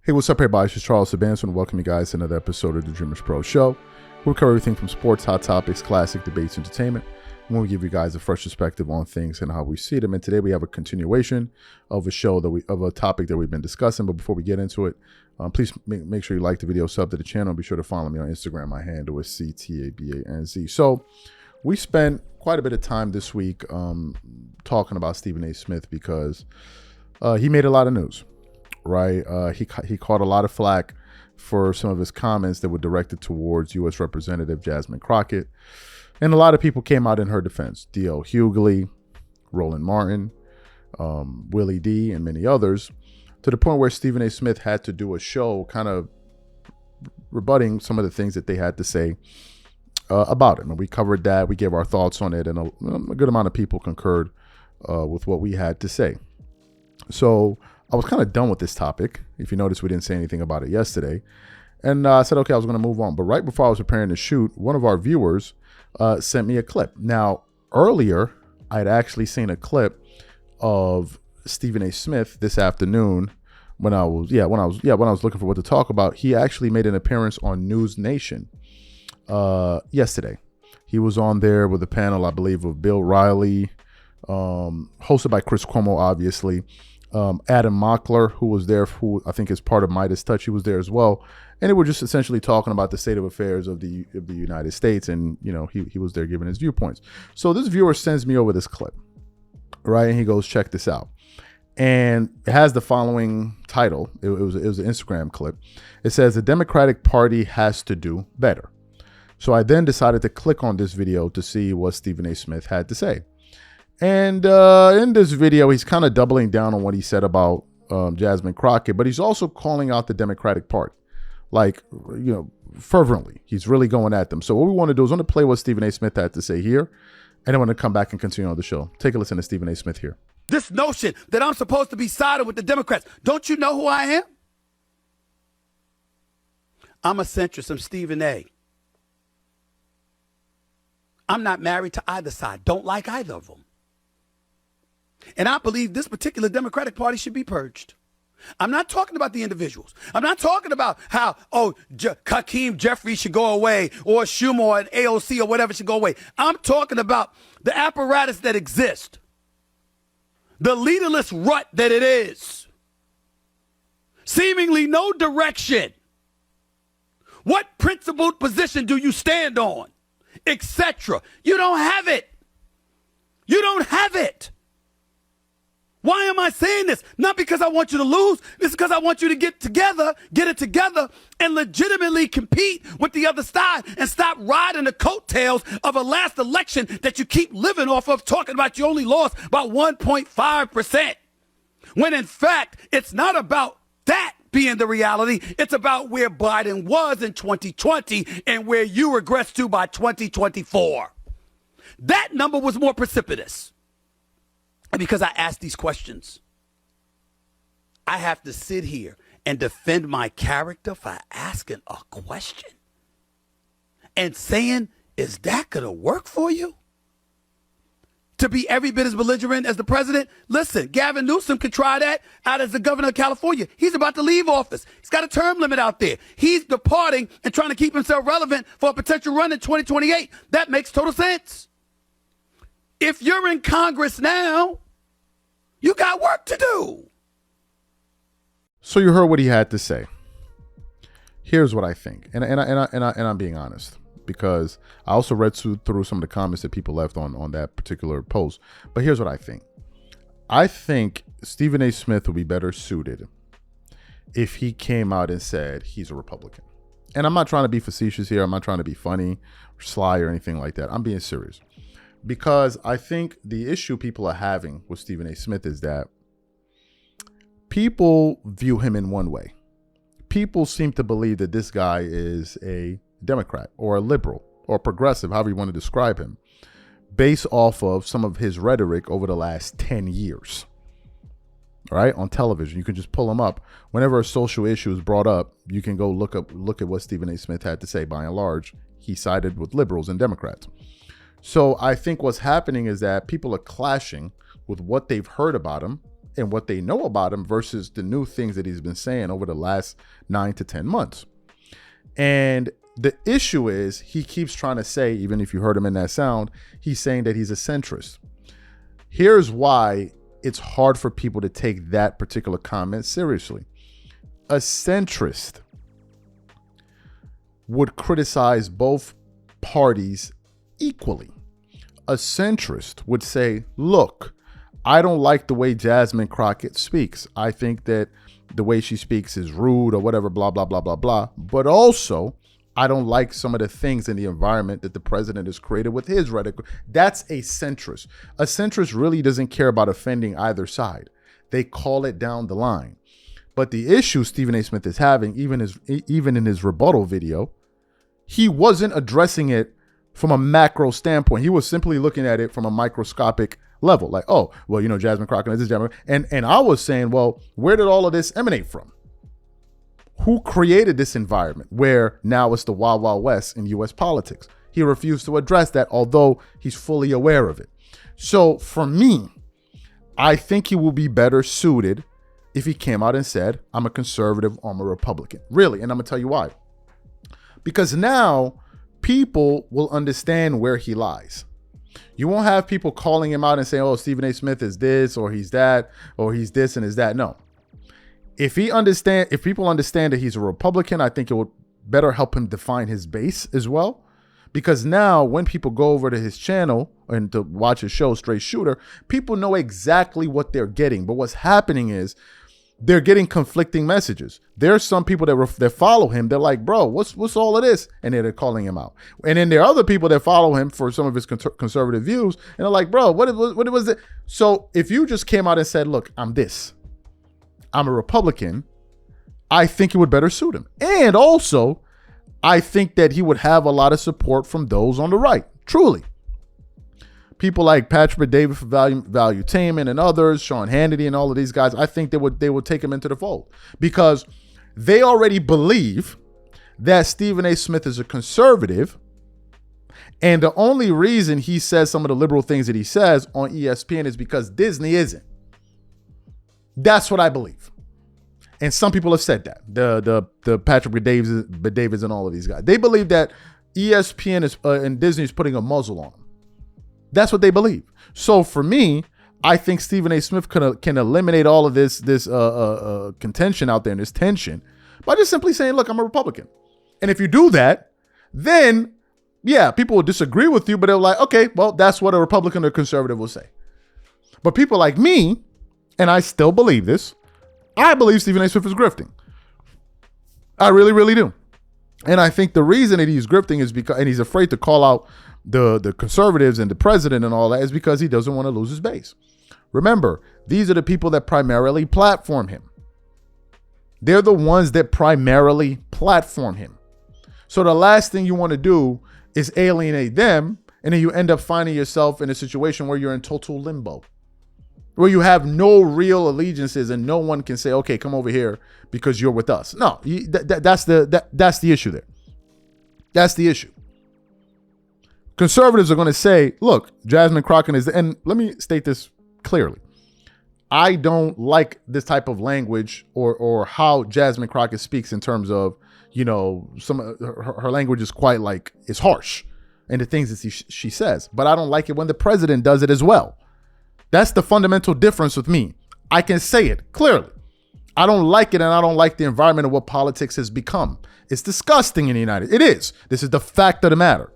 Hey, what's up, everybody? This is Charles Sabanson. Welcome you guys to another episode of the DREAMERSPRO show. We'll cover everything from sports, hot topics, classic debates, entertainment. And we'll give you guys a fresh perspective on things and how we see them. And today we have a continuation of a topic that we've been discussing. But before we get into it, please make sure you like the video, sub to the channel. Be sure to follow me on Instagram. My handle is CTABANZ. So we spent quite a bit of time this week talking about Stephen A. Smith because he made a lot of news. Right, he caught a lot of flack for some of his comments that were directed towards U.S. Representative Jasmine Crockett, and a lot of people came out in her defense. D.L. Hughley, Roland Martin, Willie D, and many others, to the point where Stephen A. Smith had to do a show kind of rebutting some of the things that they had to say about him. And we covered that. We gave our thoughts on it, and a good amount of people concurred with what we had to say. So I was kind of done with this topic. If you notice, we didn't say anything about it yesterday. And I said, okay, I was going to move on. But right before I was preparing to shoot, one of our viewers sent me a clip. Now, earlier, I had actually seen a clip of Stephen A. Smith this afternoon when I was looking for what to talk about. He actually made an appearance on News Nation yesterday. He was on there with a panel, I believe, of Bill Riley, hosted by Chris Cuomo, obviously. Adam Mockler, who was there, who I think is part of Midas Touch, he was there as well. And they were just essentially talking about the state of affairs of the United States. And, you know, he was there giving his viewpoints. So this viewer sends me over this clip, right? And he goes, check this out. And it has the following title. It was an Instagram clip. It says, the Democratic Party has to do better. So I then decided to click on this video to see what Stephen A. Smith had to say. And in this video, he's kind of doubling down on what he said about Jasmine Crockett, but he's also calling out the Democratic Party, like, you know, fervently. He's really going at them. So what we want to do is I want to play what Stephen A. Smith had to say here, and I want to come back and continue on the show. Take a listen to Stephen A. Smith here. This notion that I'm supposed to be siding with the Democrats. Don't you know who I am? I'm a centrist. I'm Stephen A. I'm not married to either side. Don't like either of them. And I believe this particular Democratic Party should be purged. I'm not talking about the individuals. I'm not talking about how, Hakeem Jeffries should go away or Schumer and AOC or whatever should go away. I'm talking about the apparatus that exists, the leaderless rut that it is, seemingly no direction. What principled position do you stand on, etc.? You don't have it. You don't have it. Why am I saying this? Not because I want you to lose. This is because I want you to get it together, and legitimately compete with the other side and stop riding the coattails of a last election that you keep living off of, talking about you only lost by 1.5%. When in fact, it's not about that being the reality. It's about where Biden was in 2020 and where you regress to by 2024. That number was more precipitous. And because I ask these questions, I have to sit here and defend my character for asking a question and saying, is that going to work for you? To be every bit as belligerent as the president? Listen, Gavin Newsom could try that out as the governor of California. He's about to leave office. He's got a term limit out there. He's departing and trying to keep himself relevant for a potential run in 2028. That makes total sense. If you're in Congress now, you got work to do. So you heard what he had to say. Here's what I think, and I'm being honest, because I also read through some of the comments that people left on that particular post. But here's what I think. I think Stephen A. Smith would be better suited if he came out and said he's a Republican. And I'm not trying to be facetious here. I'm not trying to be funny or sly or anything like that. I'm being serious. Because I think the issue people are having with Stephen A. Smith is that people view him in one way. People seem to believe that this guy is a Democrat or a liberal or progressive, however you want to describe him, based off of some of his rhetoric over the last 10 years. All right, on television, you can just pull him up. Whenever a social issue is brought up, you can go look at what Stephen A. Smith had to say. By and large, he sided with liberals and Democrats. So I think what's happening is that people are clashing with what they've heard about him and what they know about him versus the new things that he's been saying over the last 9 to 10 months. And the issue is he keeps trying to say, even if you heard him in that sound, he's saying that he's a centrist. Here's why it's hard for people to take that particular comment seriously. A centrist would criticize both parties equally. A centrist would say, look, I don't like the way Jasmine Crockett speaks. I think that the way she speaks is rude or whatever, blah, blah, blah, blah, blah. But also, I don't like some of the things in the environment that the president has created with his rhetoric. That's a centrist. A centrist really doesn't care about offending either side. They call it down the line. But the issue Stephen A. Smith is having, even in his rebuttal video, he wasn't addressing it from a macro standpoint. He was simply looking at it from a microscopic level. Like, oh, well, you know, Jasmine Crockett is Jasmine. And I was saying, well, where did all of this emanate from? Who created this environment where now it's the Wild Wild West in U.S. politics? He refused to address that, although he's fully aware of it. So for me, I think he will be better suited if he came out and said, I'm a conservative, I'm a Republican. Really, and I'm going to tell you why. Because now people will understand where he lies. You won't have people calling him out and saying, oh, Stephen A. Smith is this, or he's that, or he's this and is that. No. If people understand that he's a Republican, I think it would better help him define his base as well. Because now when people go over to his channel and to watch his show, Straight Shooter, people know exactly what they're getting. But what's happening is they're getting conflicting messages. There's some people that follow him. They're like, bro, what's all of this? And they're calling him out. And then there are other people that follow him for some of his conservative views. And they're like, bro, what was it? So if you just came out and said, look, I'm this, I'm a Republican, I think it would better suit him. And also, I think that he would have a lot of support from those on the right. Truly. People like Patrick David for Valuetainment and others, Sean Hannity and all of these guys, I think they would take him into the fold because they already believe that Stephen A. Smith is a conservative. And the only reason he says some of the liberal things that he says on ESPN is because Disney isn't. That's what I believe. And some people have said that. The Patrick Davids and all of these guys. They believe that ESPN is and Disney is putting a muzzle on them. That's what they believe. So for me, I think Stephen A. Smith can eliminate all of this contention out there and this tension by just simply saying, look, I'm a Republican. And if you do that, then, yeah, people will disagree with you, but they're like, okay, well, that's what a Republican or conservative will say. But people like me, and I still believe this, I believe Stephen A. Smith is grifting. I really, really do. And I think the reason that he's grifting is because, and he's afraid to call out the conservatives and the president and all that, is because he doesn't want to lose his base. Remember, these are the people that primarily platform him. They're the ones that primarily platform him. So the last thing you want to do is alienate them, and then you end up finding yourself in a situation where you're in total limbo, where you have no real allegiances and no one can say, okay, come over here because you're with us. No, that's the issue there. That's the issue. Conservatives are going to say, look, Jasmine Crockett is, and let me state this clearly. I don't like this type of language or how Jasmine Crockett speaks in terms of, you know, some her language is quite like, it's harsh and the things that she says, but I don't like it when the president does it as well. That's the fundamental difference with me. I can say it clearly. I don't like it, and I don't like the environment of what politics has become. It's disgusting in the United States. It is. This is the fact of the matter.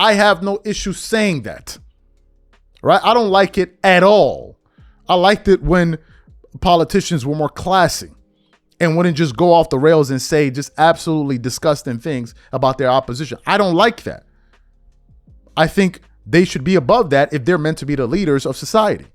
I have no issue saying that, right? I don't like it at all. I liked it when politicians were more classy and wouldn't just go off the rails and say just absolutely disgusting things about their opposition. I don't like that. I think they should be above that if they're meant to be the leaders of society.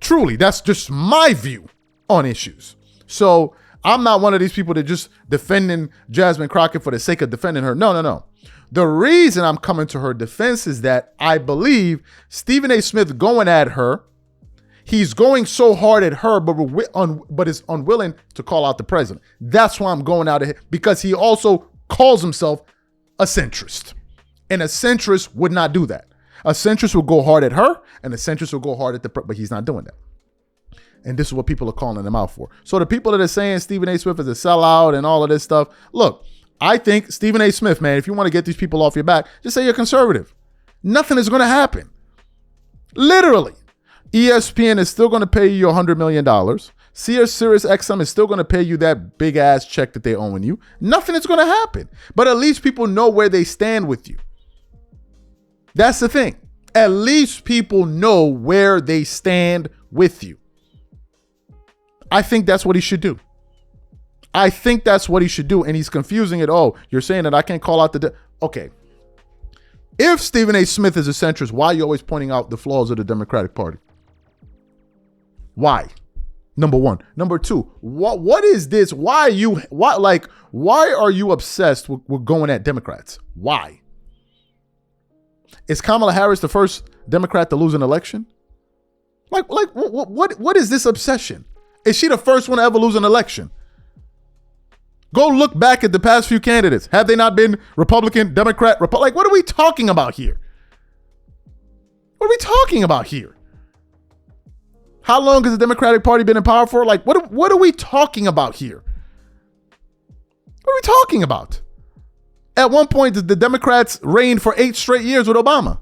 Truly, that's just my view on issues. So I'm not one of these people that just defending Jasmine Crockett for the sake of defending her. No. The reason I'm coming to her defense is that I believe Stephen A. Smith going at her, he's going so hard at her, but is unwilling to call out the president. That's why I'm going out at him, because he also calls himself a centrist. And a centrist would not do that. A centrist will go hard at her, and a centrist will go hard at but he's not doing that. And this is what people are calling him out for. So the people that are saying Stephen A. Smith is a sellout and all of this stuff, look, I think Stephen A. Smith, man, if you want to get these people off your back, just say you're conservative. Nothing is going to happen. Literally. ESPN is still going to pay you $100 million. Sirius XM is still going to pay you that big ass check that they're owing you. Nothing is going to happen. But at least people know where they stand with you. That's the thing. At least people know where they stand with you. I think that's what he should do. I think that's what he should do. And he's confusing it. Oh, you're saying that I can't call out okay. If Stephen A. Smith is a centrist, why are you always pointing out the flaws of the Democratic Party? Why? Number one. Number two, what is this? Why are you obsessed with going at Democrats? Why? Is Kamala Harris the first Democrat to lose an election? What is this obsession? Is she the first one to ever lose an election? Go look back at the past few candidates. Have they not been Republican, Democrat, what are we talking about here? What are we talking about here? How long has the Democratic Party been in power for? What are we talking about here? What are we talking about? At one point, the Democrats reigned for 8 straight years with Obama.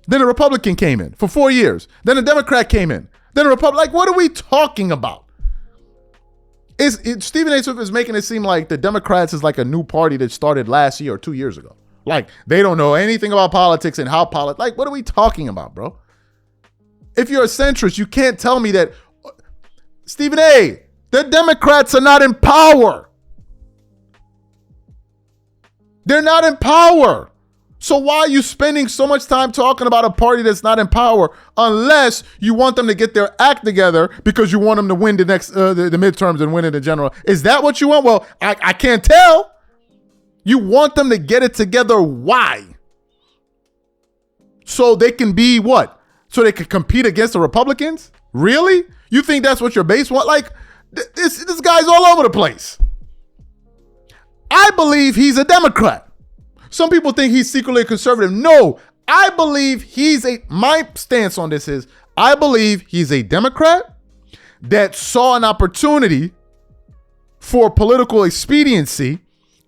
Then a Republican came in for 4 years. Then a Democrat came in. Then a Republican. What are we talking about? Stephen A. Smith is making it seem like the Democrats is like a new party that started last year or 2 years ago. Like they don't know anything about politics and how what are we talking about, bro? If you're a centrist, you can't tell me that Stephen A., the Democrats are not in power. They're not in power. So why are you spending so much time talking about a party that's not in power unless you want them to get their act together because you want them to win the next the midterms and win in the general? Is that what you want? Well, I can't tell. You want them to get it together. Why? So they can be what? So they can compete against the Republicans? Really? You think that's what your base want? This guy's all over the place. I believe he's a Democrat. Some people think he's secretly a conservative. No, I believe my stance on this is, I believe he's a Democrat that saw an opportunity for political expediency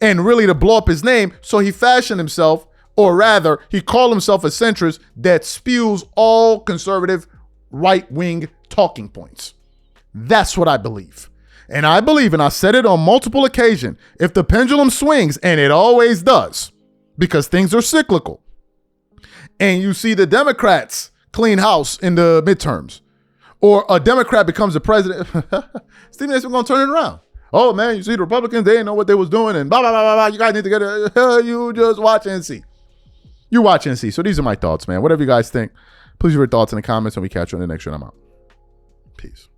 and really to blow up his name. So he fashioned himself, or rather, he called himself a centrist that spews all conservative right-wing talking points. That's what I believe. And I believe, and I said it on multiple occasions, if the pendulum swings, and it always does, because things are cyclical, and you see the Democrats clean house in the midterms, or a Democrat becomes the president, Stephen A. Smith going to turn it around. Oh, man, you see the Republicans, they didn't know what they was doing, and blah, blah, blah, blah, blah. You guys need to get it. You just watch and see. You watch and see. So these are my thoughts, man. Whatever you guys think, please leave your thoughts in the comments, and we catch you on the next show. I'm out. Peace.